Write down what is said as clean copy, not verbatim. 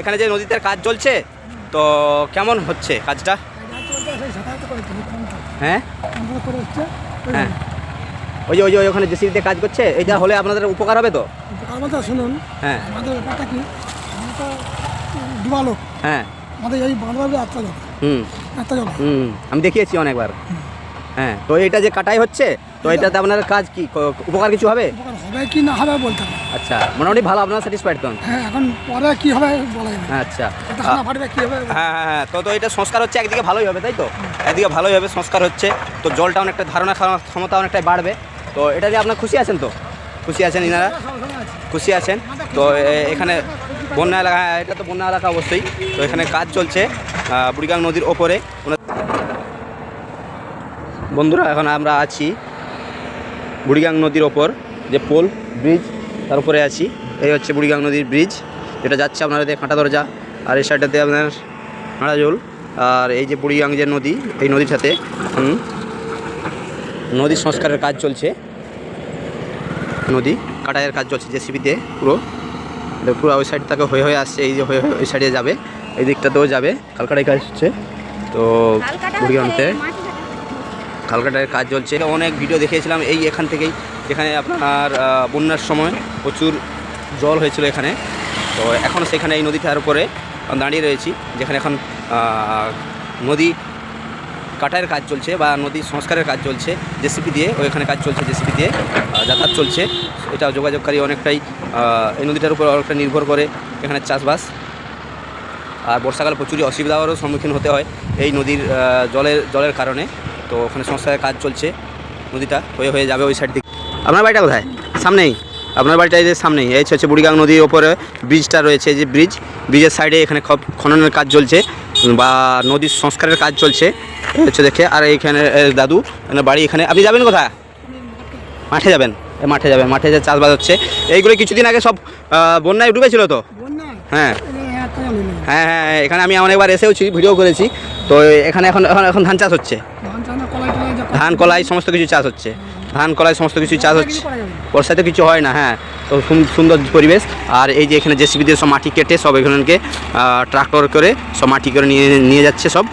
এখানে যে নদীতে কাজ চলছে তো কেমন হচ্ছে কাজটা? হ্যাঁ হ্যাঁ, ওই যে ওখানে জেসিবিতে কাজ করছে, এইটা হলে আপনাদের উপকার হবে তো? উপকার বলতে শুনুন, হ্যাঁ আমাদের ব্যাপারটা কি, আমরা তো ডুবা লোক, হ্যাঁ আমাদের এই বাঁধভাবে আটটা জল, আমি দেখিয়েছি অনেকবার। হ্যাঁ, তো এটা যে কাটাই হচ্ছে তো এটাতে আপনার কাজ কি উপকার কিছু হবে? উপকার হবে কি না হবে বলতে হবে। আচ্ছা, মোটামুটি ভালো, আপনার স্যাটিসফাইড তো? হ্যাঁ, এখন পরে কি হবে বলা যাবে না। আচ্ছা, কি হবে। হ্যাঁ হ্যাঁ, তো এটা সংস্কার হচ্ছে, একদিকে ভালোই হবে তাই তো? একদিকে ভালোই হবে, সংস্কার হচ্ছে তো জলটা অনেকটা ধারণা ক্ষমতা অনেকটাই বাড়বে। তো এটা দিয়ে আপনার খুশি আছেন তো? খুশি আছেন ইনারা? খুশি আছেন তো? এখানে বন্যা এলাকা, এটা তো বন্যা এলাকা অবশ্যই। তো এখানে কাজ চলছে বুড়িগাং নদীর ওপরে। বন্ধুরা, এখন আমরা আছি বুড়িগাং নদীর ওপর যে পোল ব্রিজ, তার উপরে আছি। এই হচ্ছে বুড়িগাং নদীর ব্রিজ, যেটা যাচ্ছে আপনারা কাঁটা দরজা, আর এই সাইডটাতে আপনার হাঁড়াজোল। আর এই যে বুড়িগাং যে নদী, এই নদীর সাথে নদীর সংস্কারের কাজ চলছে, নদী কাটাইয়ের কাজ চলছে জেসিবিতে। পুরো ওই সাইড থেকে হয়ে আসছে, এই যে হয়ে ওই সাইডে যাবে, এই দিকটাতেও যাবে। কালকাটাই কাজ হচ্ছে তো বুড়িগাংতে কালকাটার কাজ চলছে। অনেক ভিডিও দেখিয়েছিলাম এই এখান থেকেই, যেখানে আপনার বন্যার সময় প্রচুর জল হয়েছিল এখানে। তো এখনও সেখানে এই নদীটার উপরে দাঁড়িয়ে রয়েছি, যেখানে এখন নদী কাটাইয়ের কাজ চলছে বা নদী সংস্কারের কাজ চলছে জেসিপি দিয়ে। ওইখানে কাজ চলছে জেসিপি দিয়ে, যাতায়াত চলছে। এটা যোগাযোগকারী অনেকটাই এই নদীটার উপর অনেকটা নির্ভর করে এখানে চাষবাস। আর বর্ষাকালে প্রচুরই অসুবিধারও সম্মুখীন হতে হয় এই নদীর জলের কারণে। তো ওখানে সংস্কারের কাজ চলছে, নদীটা হয়ে যাবে ওই সাইড দিকে। আপনার বাড়িটা কোথায়? সামনেই আপনার বাড়িটা, এই যে সামনেই এই হচ্ছে বুড়িগাং নদীর ওপরে ব্রিজটা রয়েছে, যে ব্রিজের সাইডে এখানে খননের কাজ চলছে বা নদীর সংস্কারের কাজ চলছে হচ্ছে দেখে। আর এইখানে দাদু বাড়ি এখানে। আপনি যাবেন কোথায়? মাঠে যাবেন? মাঠে যে চাষবাস হচ্ছে। এইগুলো কিছুদিন আগে সব বন্যায় ডুবেছিল তো? হ্যাঁ হ্যাঁ হ্যাঁ, এখানে আমি অনেকবার এসেওছি, ভিডিও করেছি। তো এখানে এখন ধান চাষ হচ্ছে, ধান কলাই সমস্ত কিছু চাষ হচ্ছে, বর্ষাতে কিছু হয় না। হ্যাঁ, তো সুন্দর পরিবেশ। আর এই যে এখানে জেসিবি দিয়ে সব মাটি কেটে সব এখানকে ট্রাক্টর করে সব মাটি করে নিয়ে যাচ্ছে সব।